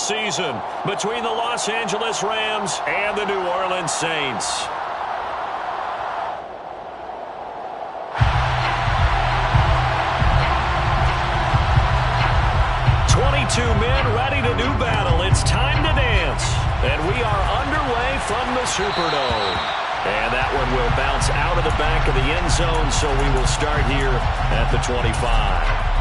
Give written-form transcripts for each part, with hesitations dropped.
season between the Los Angeles Rams and the New Orleans Saints. Two men ready to do battle. It's time to dance. And we are underway from the Superdome. And that one will bounce out of the back of the end zone, so we will start here at the 25.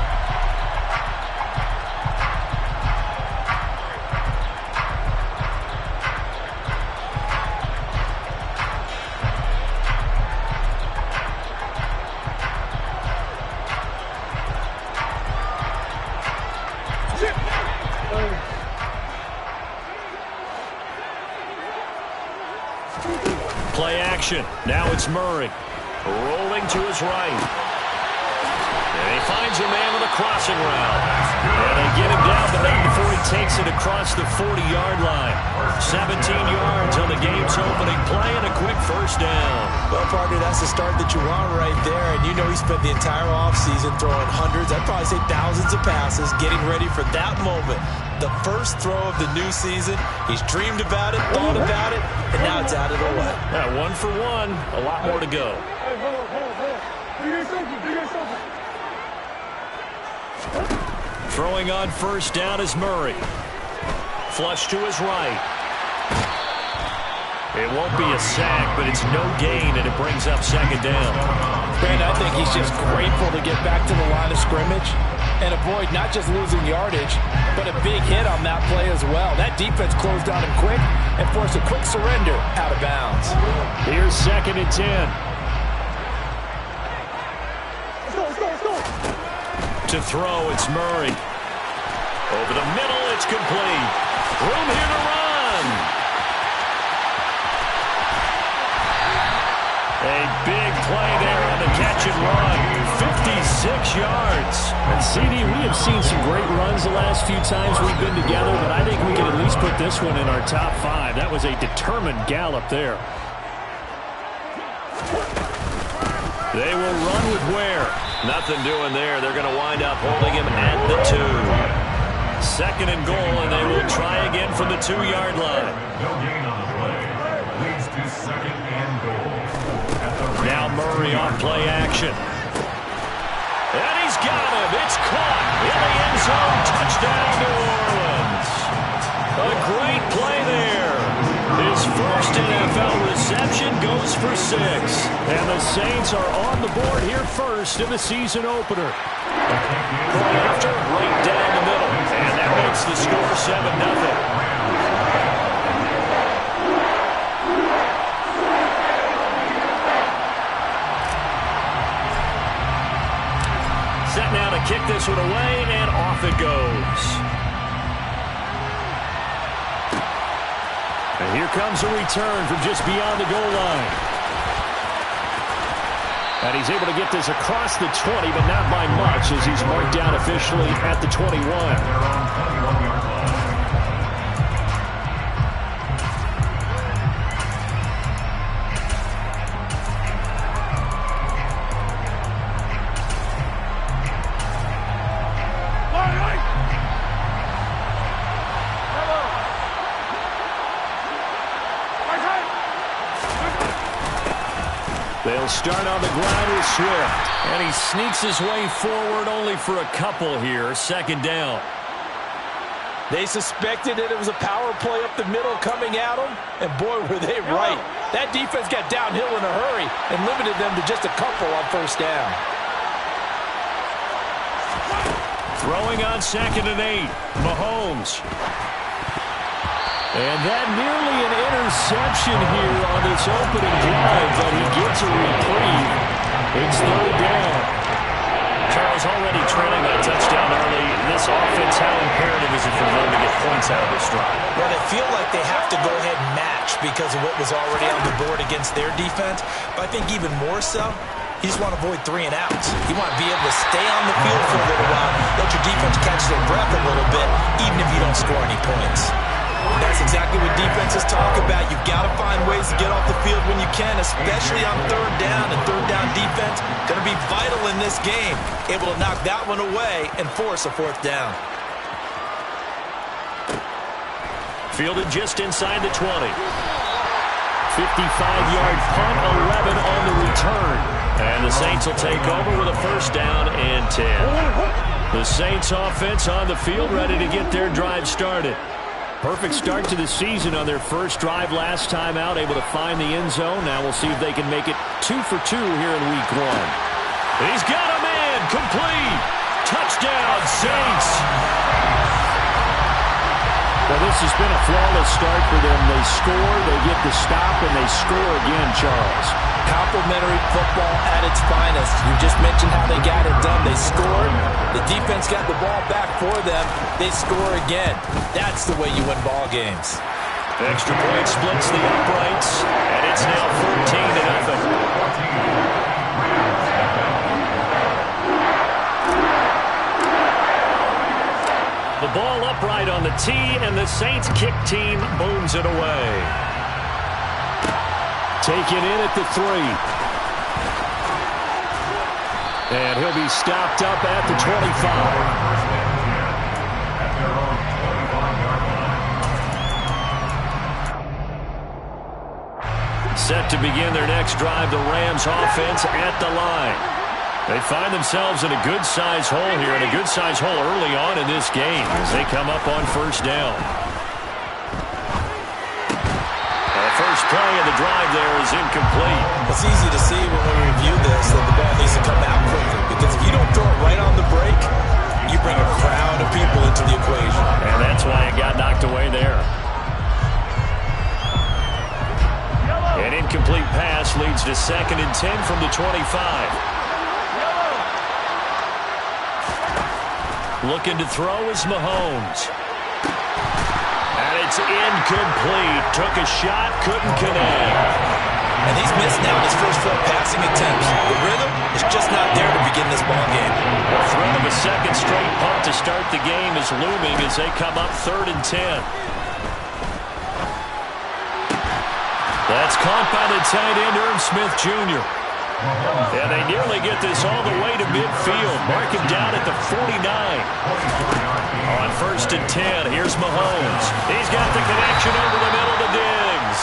Play action. Now it's Murray. Rolling to his right. And he finds a man with a crossing route. And they get him down, but not before he takes it across the 40-yard line. 17 yards on the game's opening play and a quick first down. Well, partner, that's the start that you want right there. And you know he spent the entire offseason throwing hundreds, I'd probably say thousands of passes, getting ready for that moment. The first throw of the new season. He's dreamed about it, thought about it, and now it's out of the way. Yeah, 1 for 1. A lot more to go. Throwing on first down is Murray. Flush to his right. It won't be a sack, but it's no gain, and it brings up second down. Brandon, I think he's just grateful to get back to the line of scrimmage and avoid not just losing yardage, but a big hit on that play as well. That defense closed on him quick and forced a quick surrender out of bounds. Here's 2nd and 10. To throw, it's Murray. Over the middle, it's complete. Room here to run. A big play there on the catch and run. 56 yards. And CD, we have seen some great runs the last few times we've been together, but I think we can at least put this one in our top 5. That was a determined gallop there. They will run with Ware. Nothing doing there. They're going to wind up holding him at the 2. 2nd and goal, and they will try again from the 2-yard line. No gain on the play. Leads to 2nd and goal. Now Murray on play action. And he's got him. It's caught in the end zone. Touchdown, New Orleans. A great play there. His first NFL reception goes for 6. And the Saints are on the board here first in the season opener. Going after right down the middle. And that makes the score 7-0. Set now to kick this one away, and off it goes. And here comes a return from just beyond the goal line. And he's able to get this across the 20, but not by much, as he's marked down officially at the 21. They'll start on the ground with Swift. And he sneaks his way forward only for a couple here. 2nd down. They suspected that it was a power play up the middle coming at them, and boy, were they right. That defense got downhill in a hurry and limited them to just a couple on first down. Throwing on 2nd and 8. Mahomes. And that nearly an interception here on this opening drive, but he gets a reprieve. It's 3rd down. Charles already trailing that touchdown early. This offense, how imperative is it for them to get points out of this drive? Well, they feel like they have to go ahead and match because of what was already on the board against their defense. But I think even more so, you just want to avoid 3 and outs. You want to be able to stay on the field for a little while, let your defense catch their breath a little bit, even if you don't score any points. That's exactly what defenses talk about. You've got to find ways to get off the field when you can, especially on 3rd down. And 3rd down defense going to be vital in this game. Able to knock that one away and force a 4th down. Fielded just inside the 20. 55-yard punt, 11 on the return. And the Saints will take over with a first down and 10. The Saints offense on the field, ready to get their drive started. Perfect start to the season on their first drive last time out, able to find the end zone. Now we'll see if they can make it 2 for 2 here in week 1. He's got a man, complete. Touchdown, Saints. Well, this has been a flawless start for them. They score, they get the stop, and they score again, Charles. Complimentary football at its finest. You just mentioned how they got it done. They scored. The defense got the ball back for them. They score again. That's the way you win ball games. Extra point splits the uprights, and it's now 14-0. The ball upright on the tee, and the Saints kick team booms it away. Taken in at the 3. And he'll be stopped up at the 25. Set to begin their next drive, the Rams offense at the line. They find themselves in a good-sized hole here, and a good-sized hole early on in this game as they come up on first down. The first play of the drive there is incomplete. It's easy to see when we review this that the ball needs to come out quickly, because if you don't throw it right on the break, you bring a crowd of people into the equation. And that's why it got knocked away there. An incomplete pass leads to 2nd and 10 from the 25. Looking to throw is Mahomes. And it's incomplete. Took a shot, couldn't connect. And he's missed now his first 4 passing attempts. The rhythm is just not there to begin this ball game. The threat of a second straight punt to start the game is looming as they come up 3rd and 10. That's caught by the tight end, Irv Smith Jr. And they nearly get this all the way to midfield. Mark him down at the 49. On 1st and 10, here's Mahomes. He's got the connection over the middle to Diggs.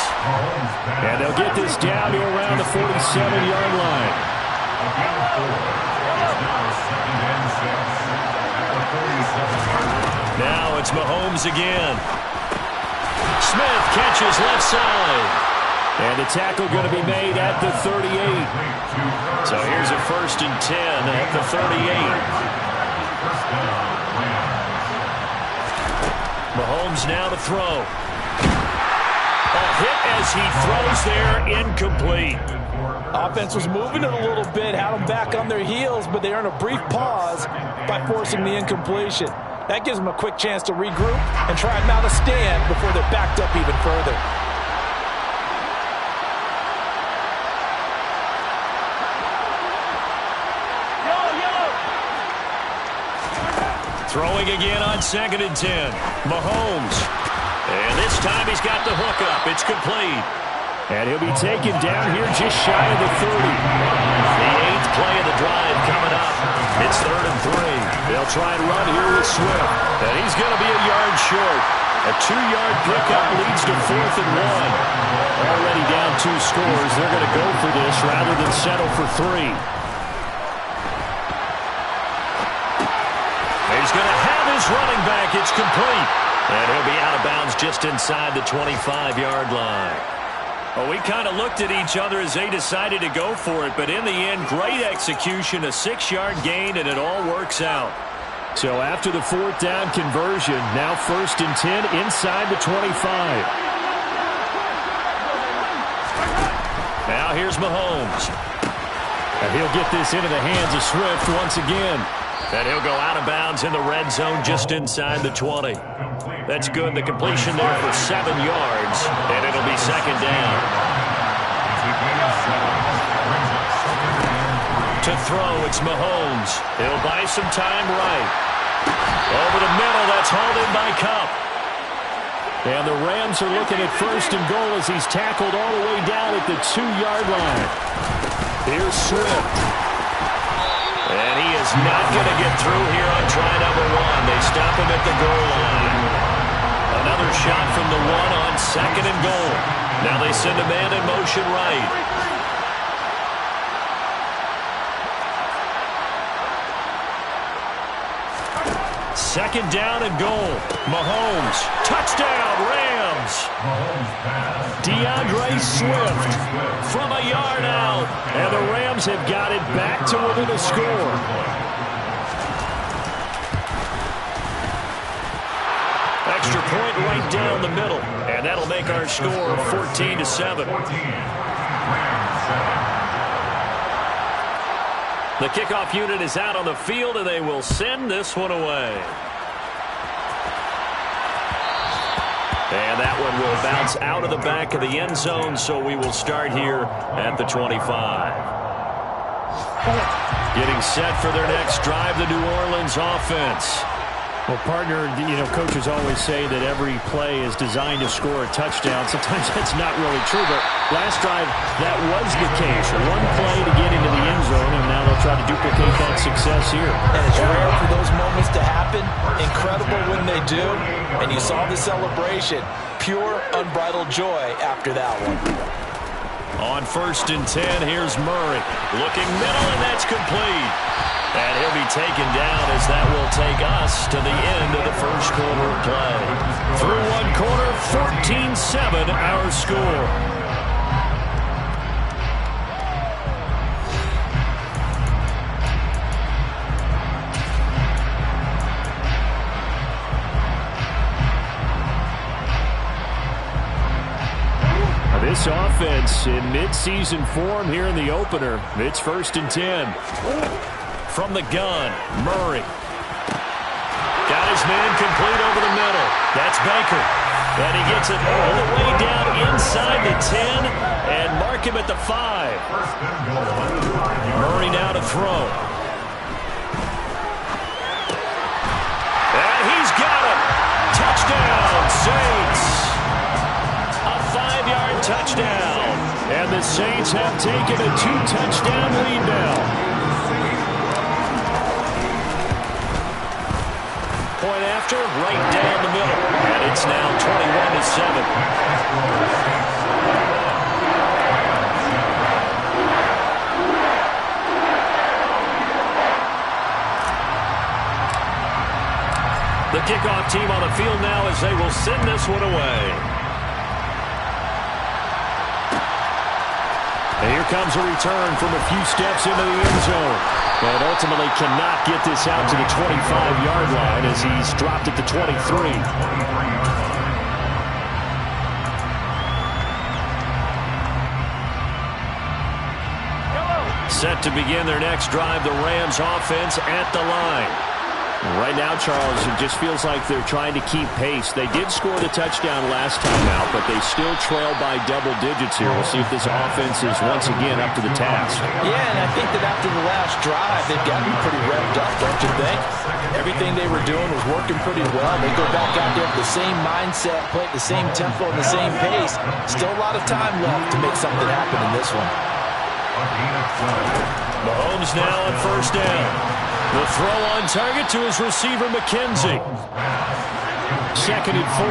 And they'll get this down to around the 47-yard line. Now it's Mahomes again. Smith catches left side. And the tackle going to be made at the 38. So here's a 1st and 10 at the 38. Mahomes now to throw. A hit as he throws there, incomplete. Offense was moving it a little bit, had them back on their heels, but they earn a brief pause by forcing the incompletion. That gives them a quick chance to regroup and try and mount a stand before they're backed up even further. Throwing again on 2nd and 10. Mahomes. And this time he's got the hook up. It's complete. And he'll be taken down here just shy of the 30. The 8th play of the drive coming up. It's 3rd and 3. They'll try and run here with Swift. And he's going to be a yard short. A 2-yard pickup leads to 4th and 1. Already down 2 scores. They're going to go for this rather than settle for 3. He's going to have his running back. It's complete. And he'll be out of bounds just inside the 25-yard line. Well, we kind of looked at each other as they decided to go for it. But in the end, great execution, a 6-yard gain, and it all works out. So after the 4th down conversion, now 1st and 10 inside the 25. Now here's Mahomes. And he'll get this into the hands of Swift once again. And he'll go out of bounds in the red zone just inside the 20. That's good. The completion there for 7 yards, and it'll be 2nd down. To throw, it's Mahomes. He'll buy some time right. Over the middle, that's hauled in by Kupp. And the Rams are looking at 1st and goal as he's tackled all the way down at the 2-yard line. Here's Swift. And he is not going to get through here on try number 1. They stop him at the goal line. Another another shot from the one on 2nd and goal. Now they send a man in motion right. Second down and goal. Mahomes. Touchdown, Rams. DeAndre Swift from a yard out. And the Rams have got it back to within a score. Extra point right down the middle. And that'll make our score 14-7. The kickoff unit is out on the field, and they will send this one away. And that one will bounce out of the back of the end zone, so we will start here at the 25. Getting set for their next drive, the New Orleans offense. Well, partner, coaches always say that every play is designed to score a touchdown. Sometimes that's not really true, but last drive, that was the case. One play to get into the end zone, and now they'll try to duplicate that success here. And it's rare for those moments to happen. Incredible when they do. And you saw the celebration. Pure, unbridled joy after that one. On 1st and 10, here's Murray. Looking middle, and that's complete. And he'll be taken down as that will take us to the end of the first quarter of play. Through one quarter, 14-7 our score. This offense in midseason form here in the opener. It's 1st and 10. From the gun, Murray. Got his man complete over the middle. That's Baker. And he gets it all the way down inside the 10 and mark him at the 5. Murray now to throw. And he's got it. Touchdown, Saints. A 5-yard touchdown. And the Saints have taken a 2-touchdown lead now. Point after, right down the middle. And it's now 21-7. The kickoff team on the field now as they will send this one away. And here comes a return from a few steps into the end zone. But ultimately cannot get this out to the 25-yard line as he's dropped at the 23. Set to begin their next drive, the Rams offense at the line. Right now, Charles, it just feels like they're trying to keep pace. They did score the touchdown last time out, but they still trail by double digits here. We'll see if this offense is once again up to the task. Yeah, and I think that after the last drive, they've got to be pretty revved up, don't you think? Everything they were doing was working pretty well. They go back out there with the same mindset, play at the same tempo and the same pace. Still a lot of time left to make something happen in this one. Mahomes now on 1st down. The throw on target to his receiver, McKenzie. 2nd and 4.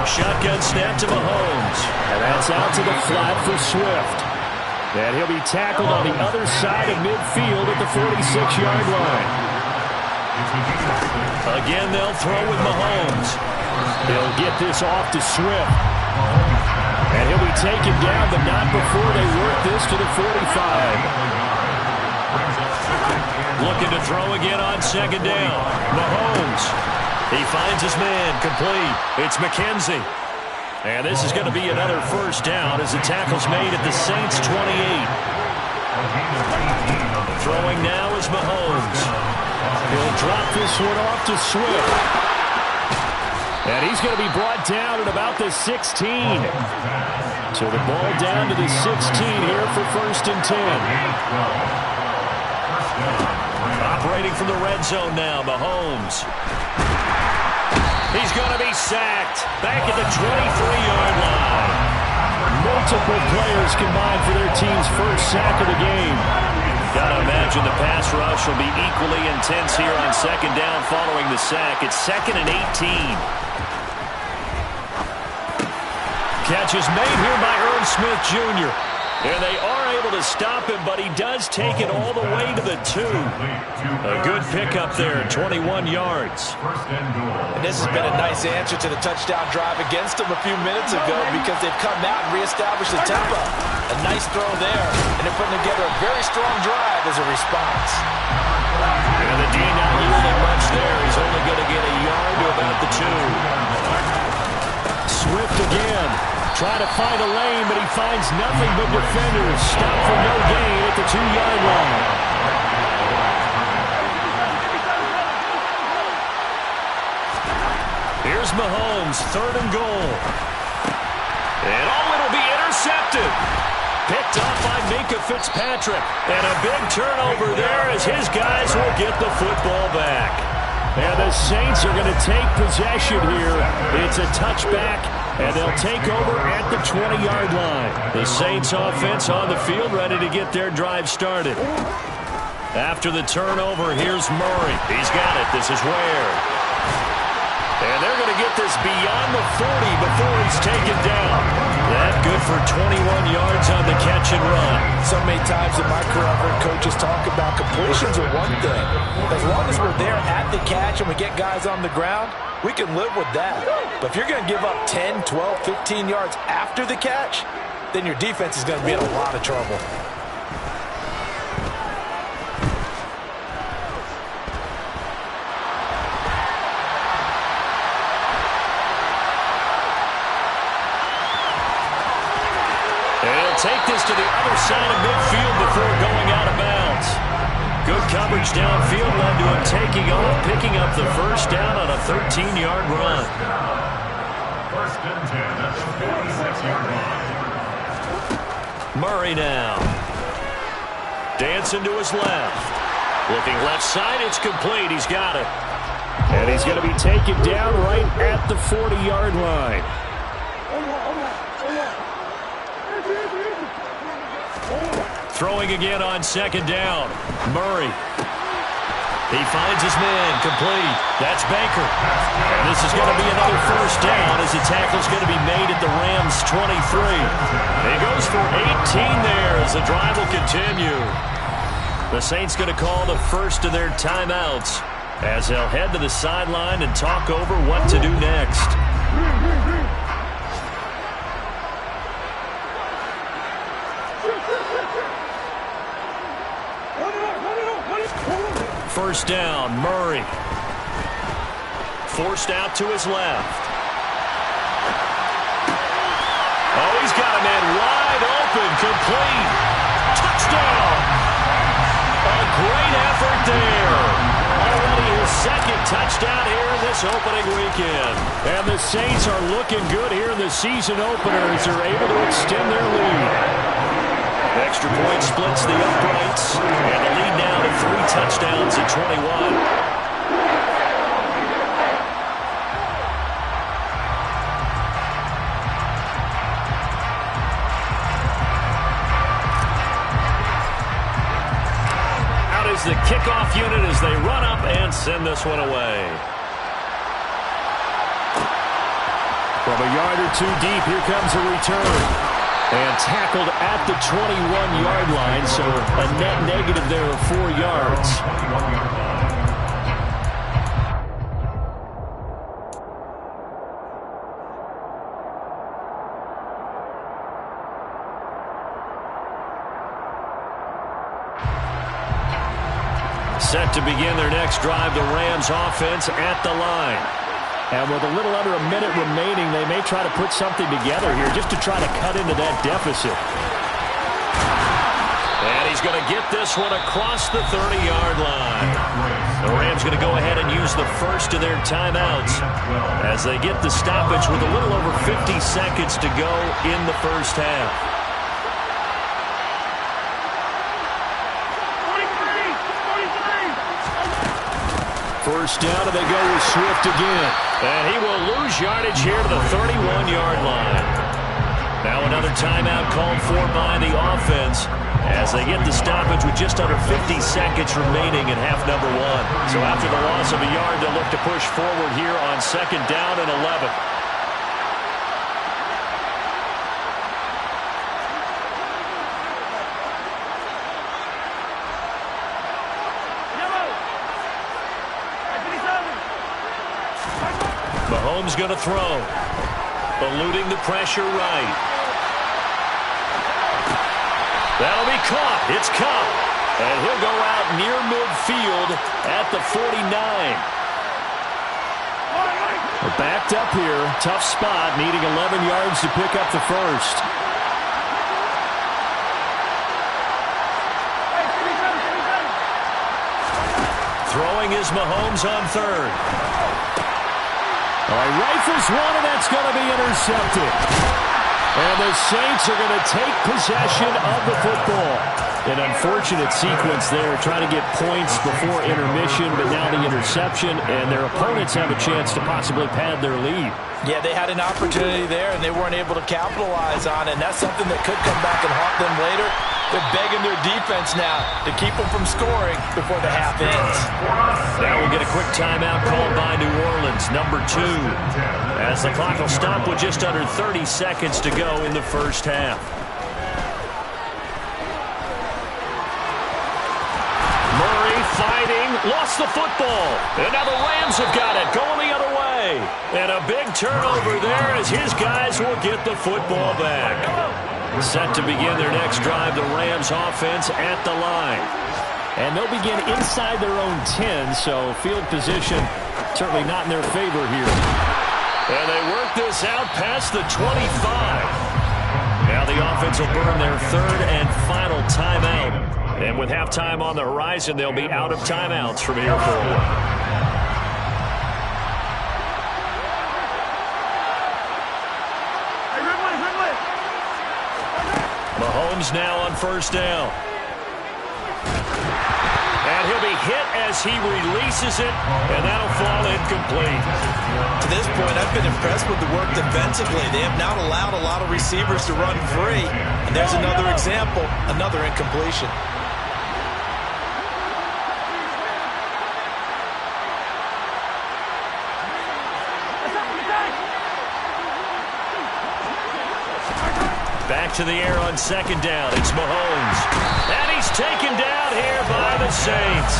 Shotgun snap to Mahomes. And that's out to the flat for Swift. And he'll be tackled on the other side of midfield at the 46-yard line. Again, they'll throw with Mahomes. He'll get this off to Swift. And he'll be taken down, but not before they work this to the 45. Looking to throw again on 2nd down. Mahomes. He finds his man complete. It's McKenzie. And this is going to be another 1st down as the tackle's made at the Saints' 28. Throwing now is Mahomes. He'll drop this one off to Swift. And he's going to be brought down at about the 16. So the ball down to the 16 here for 1st and 10. Operating from the red zone now, Mahomes. He's going to be sacked back at the 23-yard line. Multiple players combined for their team's first sack of the game. Gotta imagine the pass rush will be equally intense here on second down following the sack. It's 2nd and 18. Catch is made here by Irv Smith Jr. And they are able to stop him, but he does take it all the way to the 2. A good pickup there, 21 yards. And this has been a nice answer to the touchdown drive against them a few minutes ago because they've come out and reestablished the tempo. A nice throw there, and they're putting together a very strong drive as a response. And the D not yielding much there. He's only going to get a yard to about the 2. Swift again. Trying to find a lane, but he finds nothing but defenders. Stop for no gain at the 2-yard line. Here's Mahomes, 3rd and goal. And it'll be intercepted. Picked up by Minkah Fitzpatrick. And a big turnover there as his guys will get the football back. And the Saints are going to take possession here. It's a touchback, and they'll take over at the 20-yard line. The Saints offense on the field ready to get their drive started. After the turnover, here's Murray. He's got it. This is Ware. And they're going to get this beyond the 40 before he's taken down. That good for 21 yards on the catch and run. So many times in my career, I've heard coaches talk about completions are one thing. As long as we're there at the catch and we get guys on the ground, we can live with that. But if you're going to give up 10, 12, 15 yards after the catch, then your defense is going to be in a lot of trouble. Take this to the other side of midfield before going out of bounds. Good coverage downfield led to him taking off, picking up the first down on a 13-yard run. 1st and 10 at the 46-yard line. Murray now. Dancing to his left. Looking left side, it's complete. He's got it. And he's going to be taken down right at the 40-yard line. Throwing again on second down. Murray. He finds his man. Complete. That's Baker. And this is going to be another first down as the tackle's going to be made at the Rams' 23. He goes for 18 there as the drive will continue. The Saints going to call the first of their timeouts as they'll head to the sideline and talk over what to do next. First down, Murray. Forced out to his left. Oh, he's got a man wide open, complete. Touchdown! A great effort there. Already his 2nd touchdown here in this opening weekend. And the Saints are looking good here in the season opener as they're able to extend their lead. Extra point splits the uprights, and the lead now to 3 touchdowns at 21. Out is the kickoff unit as they run up and send this one away. From a yard or 2 deep, here comes a return. And tackled at the 21-yard line, so a net negative there of 4 yards. Set to begin their next drive, the Rams offense at the line. And with a little under a minute remaining, they may try to put something together here just to try to cut into that deficit. And he's going to get this one across the 30-yard line. The Rams going to go ahead and use the first of their timeouts as they get the stoppage with a little over 50 seconds to go in the first half. First down, and they go with Swift again. And he will lose yardage here to the 31-yard line. Now another timeout called for by the offense as they get the stoppage with just under 50 seconds remaining in half number one. So after the loss of a yard, they'll look to push forward here on 2nd down and 11. Mahomes going to throw. Eluding the pressure right. That'll be caught. It's caught. And he'll go out near midfield at the 49. We're backed up here. Tough spot. Needing 11 yards to pick up the first. Throwing is Mahomes on 3rd. All right, rifles one, and that's going to be intercepted. And the Saints are going to take possession of the football. An unfortunate sequence there, trying to get points before intermission, but now the interception, and their opponents have a chance to possibly pad their lead. Yeah, they had an opportunity there, and they weren't able to capitalize on it, and that's something that could come back and haunt them later. They're begging their defense now to keep them from scoring before the half ends. Now we'll get a quick timeout called by New Orleans, number 2, as the clock will stop with just under 30 seconds to go in the first half. Murray fighting, lost the football, and now the Rams have got it, going the other way. And a big turnover there as his guys will get the football back. Set to begin their next drive, the Rams offense at the line. And they'll begin inside their own 10, so field position certainly not in their favor here. And they work this out past the 25. Now the offense will burn their 3rd and final timeout. And with halftime on the horizon, they'll be out of timeouts from here forward. Mahomes now on 1st down. And he'll be hit as he releases it, and that'll fall incomplete. To this point, I've been impressed with the work defensively. They have not allowed a lot of receivers to run free. And there's another example, another incompletion. Back to the air on 2nd down. It's Mahomes. And he's taken down here by the Saints.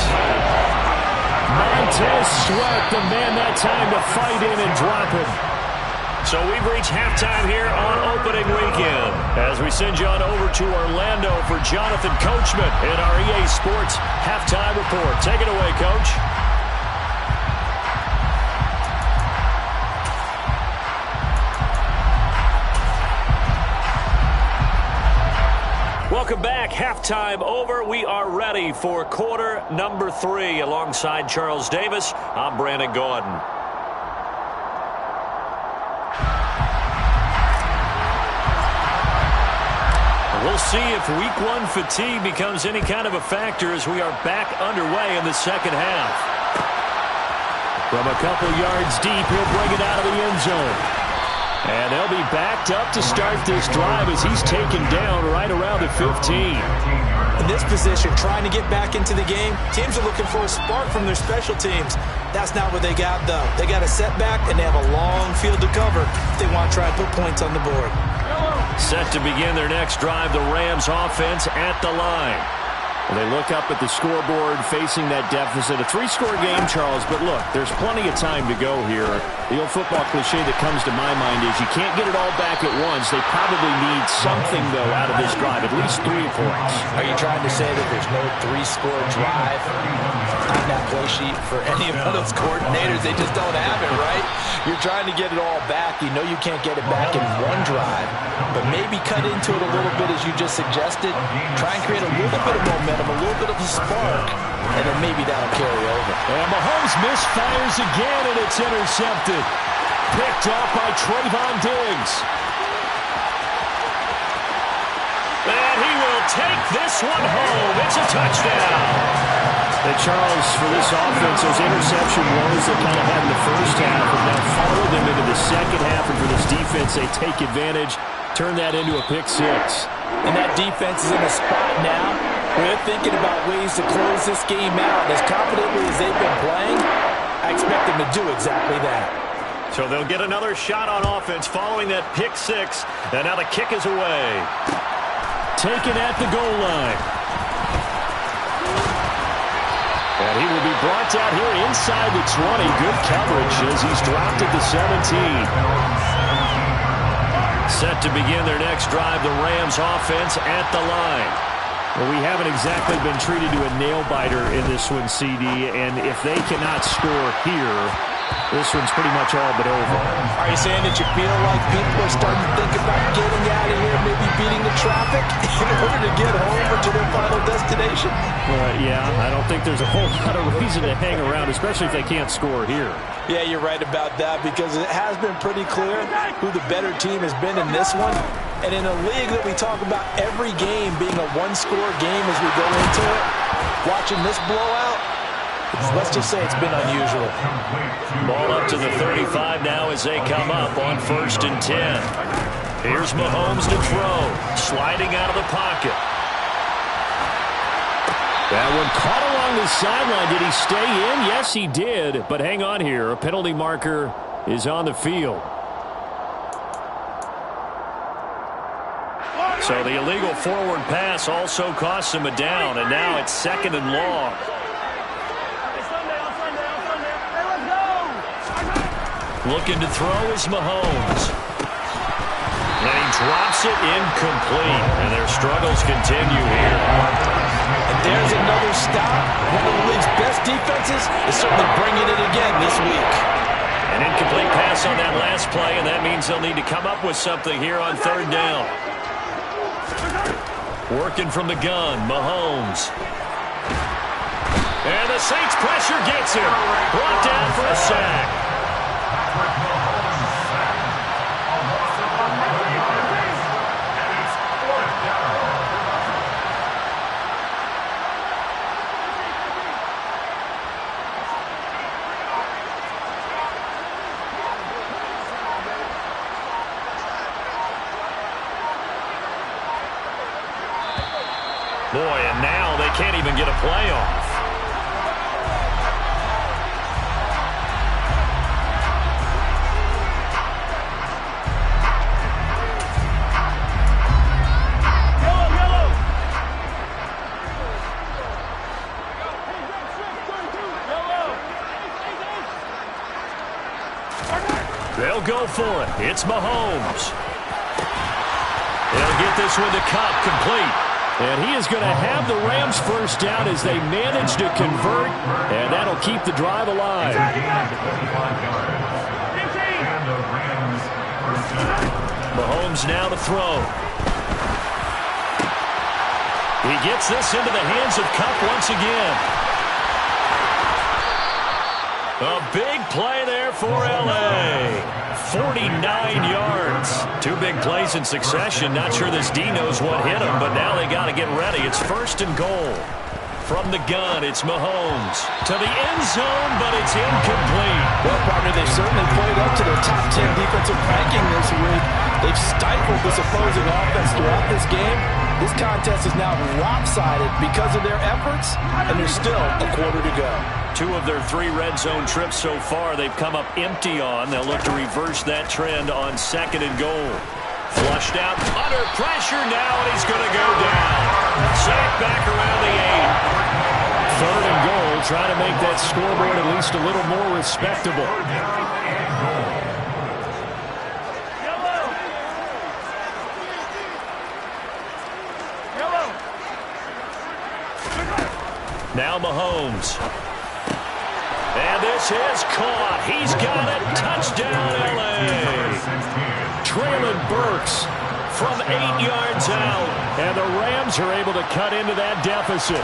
Montez Sweat, the man that time to fight in and drop it. So we've reached halftime here on opening weekend as we send you on over to Orlando for Jonathan Coachman in our EA Sports Halftime Report. Take it away, Coach. Welcome back. Halftime over. We are ready for quarter number 3. Alongside Charles Davis, I'm Brandon Gaudin. We'll see if week 1 fatigue becomes any kind of a factor as we are back underway in the second half. From a couple yards deep, he'll bring it out of the end zone. And they'll be backed up to start this drive as he's taken down right around the 15. In this position, trying to get back into the game, teams are looking for a spark from their special teams. That's not what they got, though. They got a setback, and they have a long field to cover if they want to try and put points on the board. Set to begin their next drive, the Rams offense at the line. Well, they look up at the scoreboard facing that deficit. A 3-score game, Charles, but look, there's plenty of time to go here. The old football cliche that comes to my mind is you can't get it all back at once. They probably need something, though, out of this drive, at least 3 points. Are you trying to say that there's no 3-score drive on that play sheet for any of those coordinators? They just don't have it, right? You're trying to get it all back. You know you can't get it back in one drive, but maybe cut into it a little bit as you just suggested. Try and create a little bit of momentum, a little bit of a spark, and then maybe that'll carry over. And Mahomes misfires again, and it's intercepted. Picked off by Trayvon Diggs. And he will take this one home. It's a touchdown. And Charles, for this offense, those interception woes that kind of had in the first half have now followed them into the second half. And for this defense, they take advantage Turn that into a pick six. And that defense is in a spot now where they're thinking about ways to close this game out. As confidently as they've been playing, I expect them to do exactly that. So they'll get another shot on offense following that pick six. And now the kick is away. Taken at the goal line. And he will be brought down here inside the 20. Good coverage as he's dropped at the 17. Set to begin their next drive, the Rams offense at the line. Well, we haven't exactly been treated to a nail-biter in this one, CD, and if they cannot score here, this one's pretty much all but over. Are you saying that you feel like people are starting to think about getting out of here, maybe beating the traffic in order to get home or to their final destination? Yeah, I don't think there's a whole lot of reason to hang around, especially if they can't score here. Yeah, you're right about that because it has been pretty clear who the better team has been in this one. And in a league that we talk about every game being a one-score game as we go into it, watching this blowout, let's just say it's been unusual. Ball up to the 35 now as they come up on 1st and 10. Here's Mahomes to throw, sliding out of the pocket. That one caught along the sideline. Did he stay in? Yes, he did. But hang on here. A penalty marker is on the field. So the illegal forward pass also costs him a down, and now it's 2nd and long. Looking to throw is Mahomes. And he drops it incomplete, and their struggles continue here. And there's another stop. One of the league's best defenses is certainly bringing it again this week. An incomplete pass on that last play, and that means they'll need to come up with something here on 3rd down. Working from the gun, Mahomes. And the Saints pressure gets him. Brought down for a sack. Boy, and now they can't even get a play off. They'll go for it. It's Mahomes. They'll get this one to Kupp, complete. And he is going to have the Rams first down as they manage to convert, and that'll keep the drive alive. Mahomes now to throw. He gets this into the hands of Kupp once again. A big play there for L.A. 49 yards. 2 big plays in succession. Not sure this D knows what hit him, but now they got to get ready. It's 1st and goal. From the gun, it's Mahomes. To the end zone, but it's incomplete. Well, partner, they've certainly played up to their top 10 defensive ranking this week. They've stifled this opposing offense throughout this game. This contest is now lopsided because of their efforts, and there's still a quarter to go. 2 of their 3 red zone trips so far they've come up empty on. They'll look to reverse that trend on 2nd and goal. Flushed out, under pressure now, and he's going to go down. Sacked back around the 8. 3rd and goal, trying to make that scoreboard at least a little more respectable. Now Mahomes. And this is caught. He's got it. Touchdown, L.A. Traylon Burks from 8 yards out. And the Rams are able to cut into that deficit.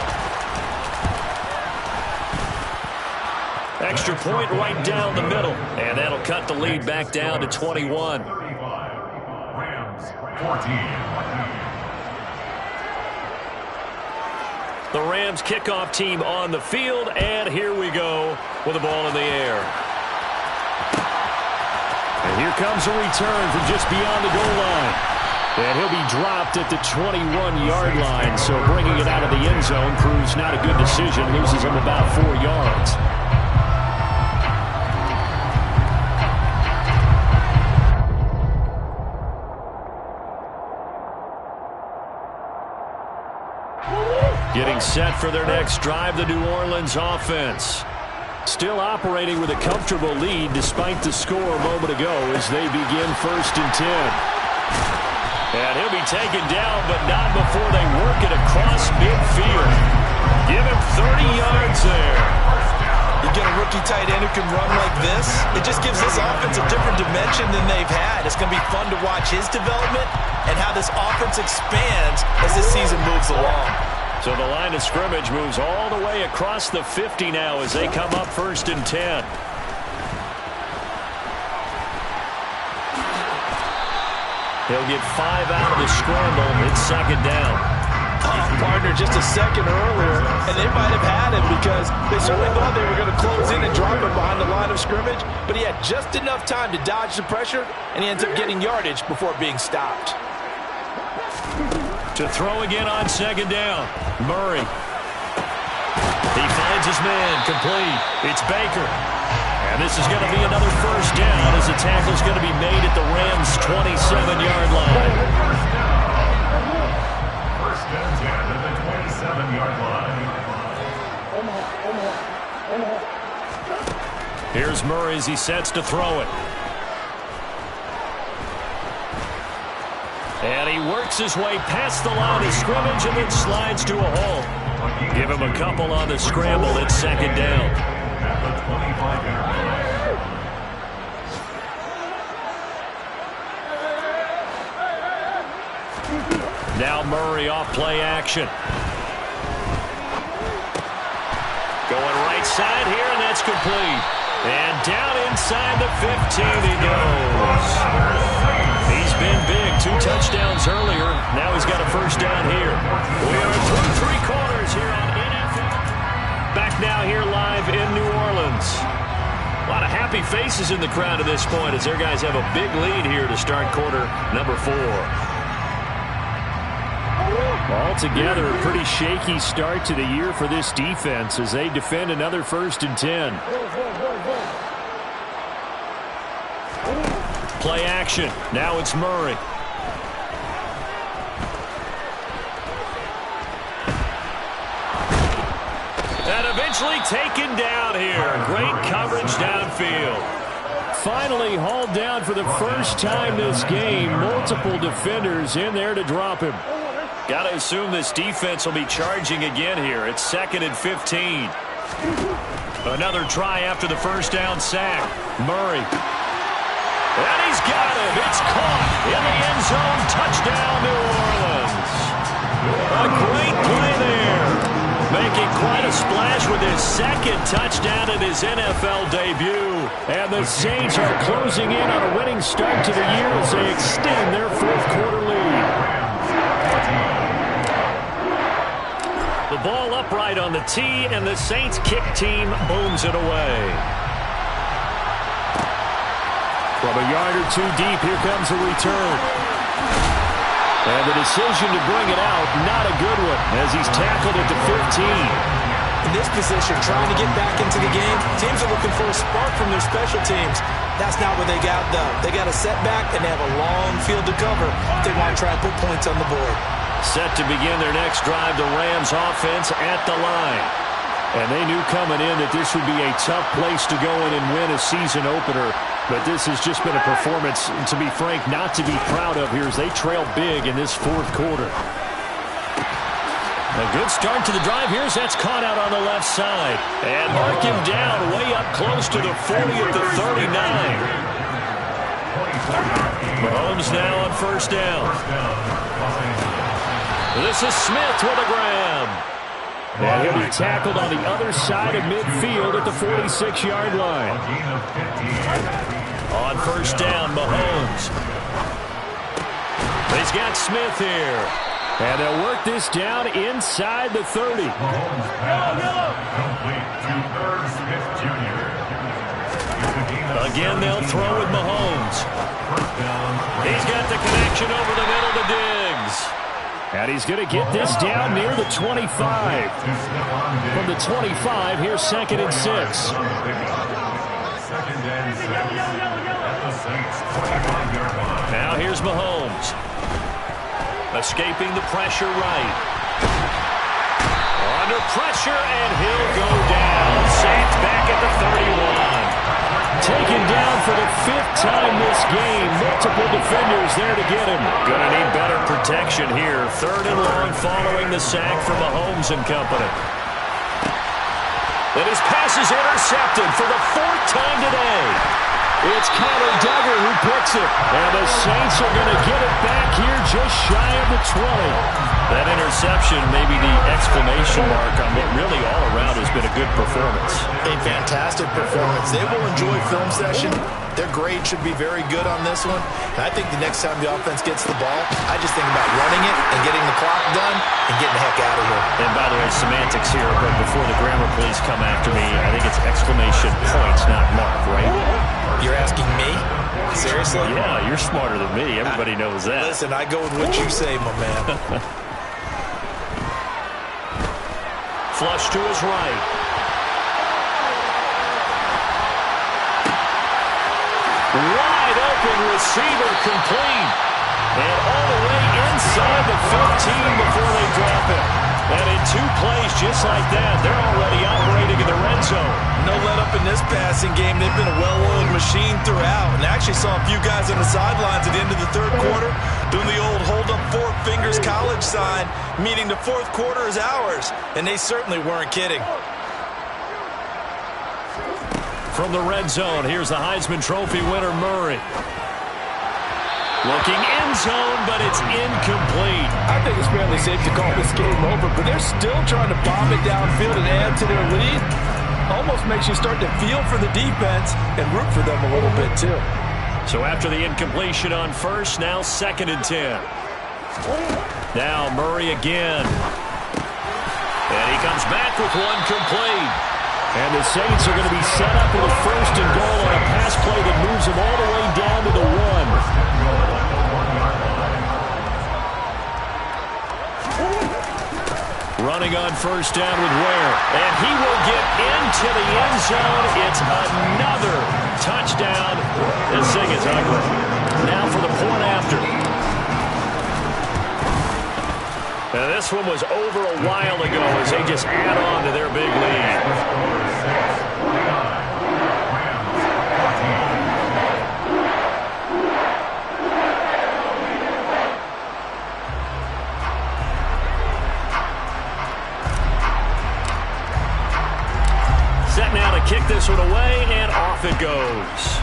Extra point right down the middle. And that'll cut the lead back down to 21. Rams 14. The Rams kickoff team on the field, and here we go with the ball in the air. And here comes a return from just beyond the goal line. And he'll be dropped at the 21-yard line. So bringing it out of the end zone proves not a good decision. Loses him about 4 yards. Getting set for their next drive, the New Orleans offense. Still operating with a comfortable lead despite the score a moment ago as they begin 1st and 10. And he'll be taken down, but not before they work it across midfield. Give him 30 yards there. You get a rookie tight end who can run like this, it just gives this offense a different dimension than they've had. It's going to be fun to watch his development and how this offense expands as this season moves along. So the line of scrimmage moves all the way across the 50 now as they come up 1st and 10. He'll get 5 out of the scramble. It's 2nd down. Partner just a second earlier, and they might have had him because they certainly thought they were going to close in and drop him behind the line of scrimmage, but he had just enough time to dodge the pressure, and he ends up getting yardage before being stopped. To throw again on 2nd down. Murray. He finds his man. Complete. It's Baker. And this is going to be another 1st down as the tackle's going to be made at the Rams' 27-yard line. 1st and 10 at the 27-yard line. Here's Murray as he sets to throw it. And he works his way past the line of scrimmage and then slides to a hole. Give him a couple on the scramble. It's 2nd down. At the 25-yard line. Now Murray off play action. Going right side here, and that's complete. And down inside the 15 he goes. He's been big. 2 touchdowns earlier. Now he's got a 1st down here. We are through 3 quarters here on NFL. Back now here live in New Orleans. A lot of happy faces in the crowd at this point as their guys have a big lead here to start quarter number 4. Altogether, a pretty shaky start to the year for this defense as they defend another 1st and 10. Play action. Now it's Murray. And eventually taken down here. Great coverage downfield. Finally hauled down for the first time this game. Multiple defenders in there to drop him. Got to assume this defense will be charging again here. It's 2nd and 15. Another try after the 1st down sack. Murray. And he's got it. It's caught in the end zone. Touchdown, New Orleans. A great play there. Making quite a splash with his 2nd touchdown in his NFL debut. And the Saints are closing in on a winning start to the year as they extend their 4th quarter lead. The ball upright on the tee, and the Saints kick team booms it away. From a yard or 2 deep, here comes a return. And the decision to bring it out, not a good one, as he's tackled at the 15. In this position, trying to get back into the game, teams are looking for a spark from their special teams. That's not what they got, though. They got a setback, and they have a long field to cover if they want to try and put points on the board. Set to begin their next drive, the Rams offense at the line. And they knew coming in that this would be a tough place to go in and win a season opener. But this has just been a performance, to be frank, not to be proud of here as they trail big in this 4th quarter. A good start to the drive here as that's caught out on the left side. And mark him down way up close to the 40 at the 39. Mahomes now on 1st down. This is Smith with a grab. And he'll be tackled on the other side of midfield at the 46-yard line. On 1st down, Mahomes. He's got Smith here. And they'll work this down inside the 30. Mahomes pass complete to Irv Smith Jr. It's a gain Again, they'll throw with Mahomes. He's got the connection over the middle to Diggs. And he's going to get this down near the 25. From the 25, here's 2nd and 6. Now here's Mahomes. Escaping the pressure right. Under pressure, and he'll go down. Saints back at the 31. Taken down for the 5th time this game. Multiple defenders there to get him. Gonna need better protection here. 3rd and long following the sack from Mahomes and company. And his pass is intercepted for the 4th time today. It's Connor Duggar who picks it. And the Saints are going to get it back here just shy of the 20. That interception may be the exclamation mark on what really all around has been a good performance. A fantastic performance. They will enjoy film session. Their grade should be very good on this one. And I think the next time the offense gets the ball, I just think about running it and getting the clock done and getting the heck out of here. And by the way, semantics here, but before the grammar police come after me, I think it's exclamation points, not mark, right? You're asking me? Seriously? Yeah, you're smarter than me. Everybody knows that. Listen, I go with what you say, my man. Flush to his right. Wide open receiver complete. And all the way inside the 15 before they drop it. And in 2 plays just like that, they're already operating in the red zone. No let up in this passing game. They've been a well-oiled machine throughout. And I actually saw a few guys on the sidelines at the end of the 3rd quarter doing the old hold up 4 fingers college sign, meaning the 4th quarter is ours. And they certainly weren't kidding. From the red zone, here's the Heisman Trophy winner, Murray. Looking end zone, but it's incomplete. I think it's fairly safe to call this game over, but they're still trying to bomb it downfield and add to their lead. Almost makes you start to feel for the defense and root for them a little bit, too. So after the incompletion on 1st, now 2nd and 10. Now Murray again. And he comes back with one complete. And the Saints are going to be set up with a 1st and goal on a pass play that moves them all the way down to the 1. Running on 1st down with Ware. And he will get into the end zone. It's another touchdown. This thing is ugly. Now for the point after. Now this one was over a while ago as they just add on to their big lead. Set now to kick this one away, and off it goes.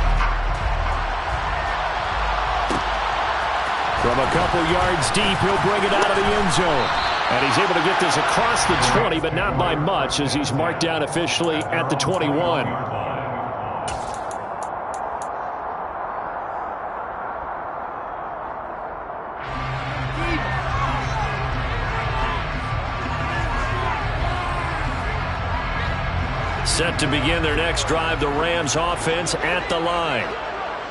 From a couple yards deep, he'll bring it out of the end zone. And he's able to get this across the 20, but not by much as he's marked down officially at the 21. Set to begin their next drive, the Rams offense at the line.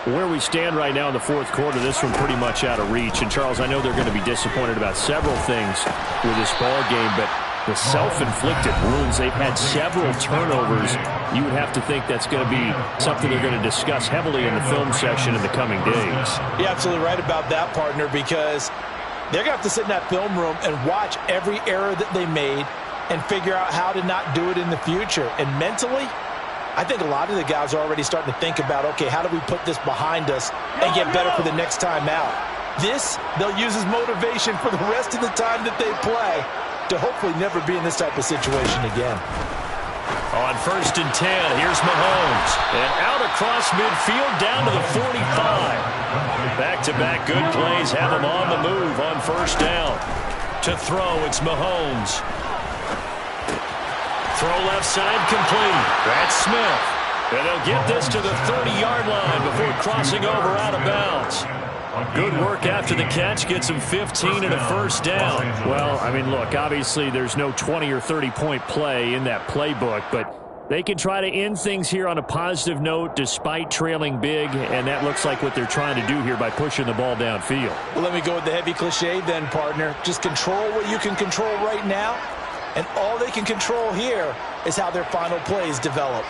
Where we stand right now in the 4th quarter, this one pretty much out of reach. And, Charles, I know they're going to be disappointed about several things with this ball game, but the self-inflicted wounds, they've had several turnovers. You would have to think that's going to be something they're going to discuss heavily in the film session in the coming days. You're absolutely right about that, partner, because they're going to have to sit in that film room and watch every error that they made and figure out how to not do it in the future. And mentally, I think a lot of the guys are already starting to think about, okay, how do we put this behind us and get better for the next time out? This, they'll use as motivation for the rest of the time that they play to hopefully never be in this type of situation again. On 1st and 10, here's Mahomes. And out across midfield down to the 45. Back-to-back good plays have him on the move on 1st down. To throw, it's Mahomes. Throw left side complete. That's Smith. And they'll get this to the 30-yard line before crossing over out of bounds. Good work after the catch. Gets him 15 and a 1st down. Well, I mean, look, obviously there's no 20 or 30-point play in that playbook, but They can try to end things here on a positive note despite trailing big, and that looks like what they're trying to do here by pushing the ball downfield. Well, let me go with the heavy cliche then, partner. Just control what you can control right now, and all they can control here is how their final plays develop.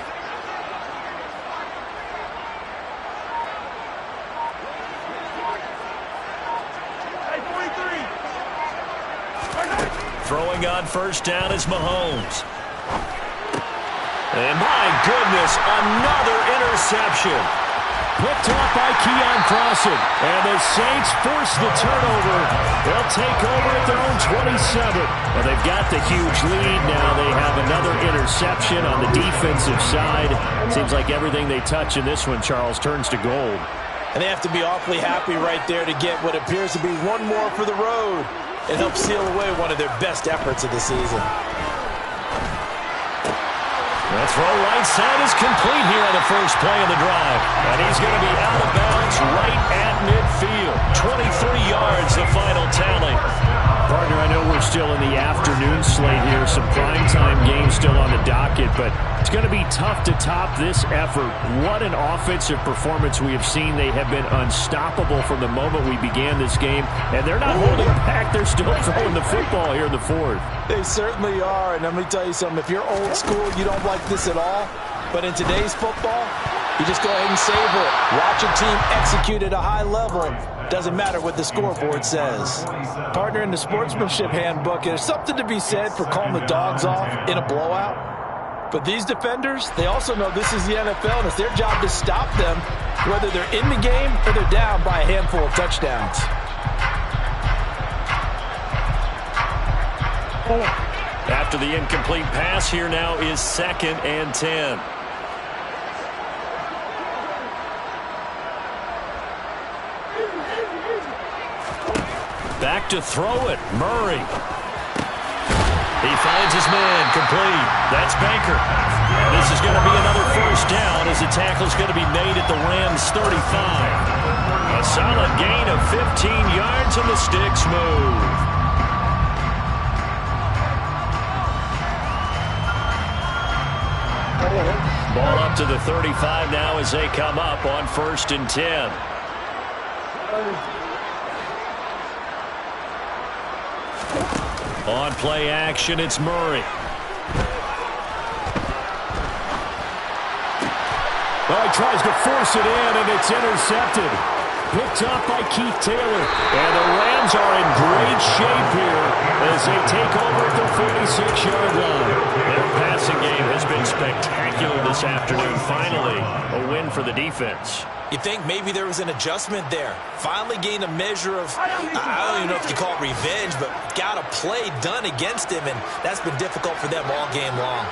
Throwing on first down is Mahomes. And my goodness, another interception. Picked off by Keon Crossen. And the Saints force the turnover. They'll take over at their own 27. Well, they've got the huge lead. Now they have another interception on the defensive side. Seems like everything they touch in this one, Charles, turns to gold. And they have to be awfully happy right there to get what appears to be one more for the road. It helps seal away one of their best efforts of the season. The throw right side is complete here on the first play of the drive. And he's going to be out of bounds right at midfield. 23 yards, the final tally. Partner, I know we're still in the afternoon slate here. Some primetime games still on the docket, but it's going to be tough to top this effort. What an offensive performance we have seen. They have been unstoppable from the moment we began this game, and they're not holding back. They're still throwing the football here in the fourth. They certainly are, and let me tell you something. If you're old school, you don't like this at all, but in today's football, you just go ahead and savor it. Watch a team execute at a high level. Doesn't matter what the scoreboard says. Partner, in the sportsmanship handbook, there's something to be said for calling the dogs off in a blowout. But these defenders, they also know this is the NFL, and it's their job to stop them, whether they're in the game or they're down by a handful of touchdowns. After the incomplete pass, here now is 2nd and 10. Back to throw it, Murray. He finds his man, complete. That's Baker. And this is going to be another first down as the tackle's going to be made at the Rams' 35. A solid gain of 15 yards and the sticks move. Ball up to the 35 now as they come up on 1st and 10. On play action, it's Murray. Well, he tries to force it in, and it's intercepted. Picked up by Keith Taylor. And the Rams are in great shape here as they take over at the 46-yard line. Their passing game has been spectacular this afternoon. Finally, a win for the defense. You think maybe there was an adjustment there. Finally gained a measure of, I don't even know if you call it revenge, but got a play done against him, and that's been difficult for them all game long.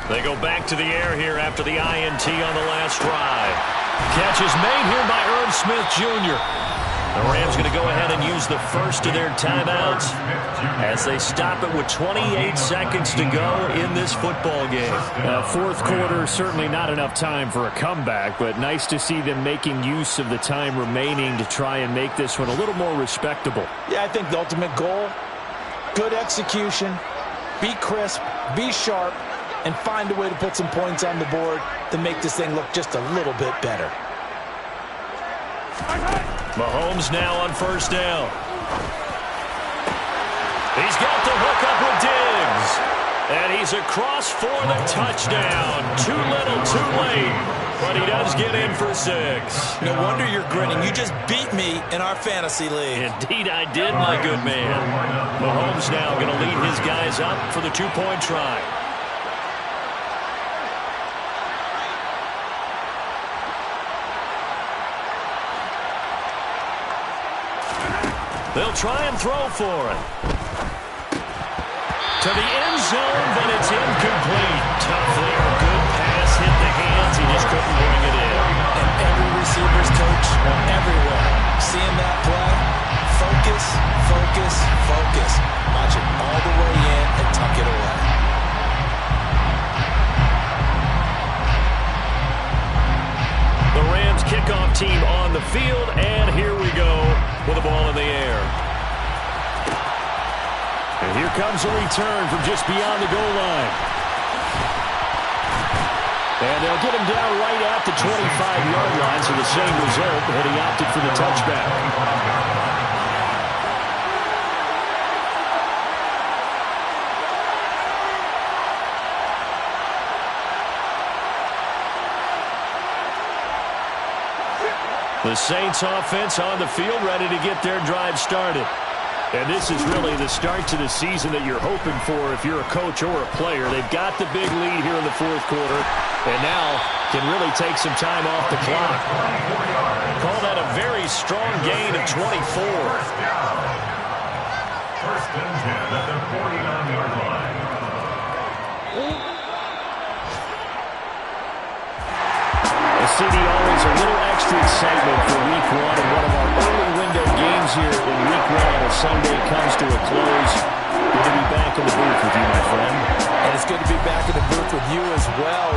They go back to the air here after the INT on the last drive. Catch is made here by Irv Smith Jr. The Rams going to go ahead and use the first of their timeouts as they stop it with 28 seconds to go in this football game. Fourth quarter, certainly not enough time for a comeback, but nice to see them making use of the time remaining to try and make this one a little more respectable. Yeah, I think the ultimate goal, good execution, be crisp, be sharp, and find a way to put some points on the board to make this thing look just a little bit better. Mahomes now on first down. He's got the hook up with Diggs. And he's across for the touchdown. Too little, too late. But he does get in for 6. No wonder you're grinning. You just beat me in our fantasy league. Indeed I did, my good man. Mahomes now going to lead his guys up for the two-point try. They'll try and throw for it. To the end zone, but it's incomplete. Tough there. Good pass. Hit the hands. He just couldn't bring it in. And every receiver's coach everywhere. Seeing that play, focus, focus, focus. Watch it all the way in and tuck it away. the field, and here we go with the ball in the air. And here comes a return from just beyond the goal line. And they'll get him down right at the 25-yard line, so the same result, but he opted for the touchback. The Saints offense on the field, ready to get their drive started. And this is really the start to the season that you're hoping for if you're a coach or a player. They've got the big lead here in the fourth quarter, and now can really take some time off the clock. Call that a very strong gain of 24. First and 10 at the 49-yard line. CD, always a little extra excitement for week one, and one of our early window games here in week one on a Sunday comes to a close. Good to be back in the booth with you, my friend. And it's good to be back in the booth with you as well.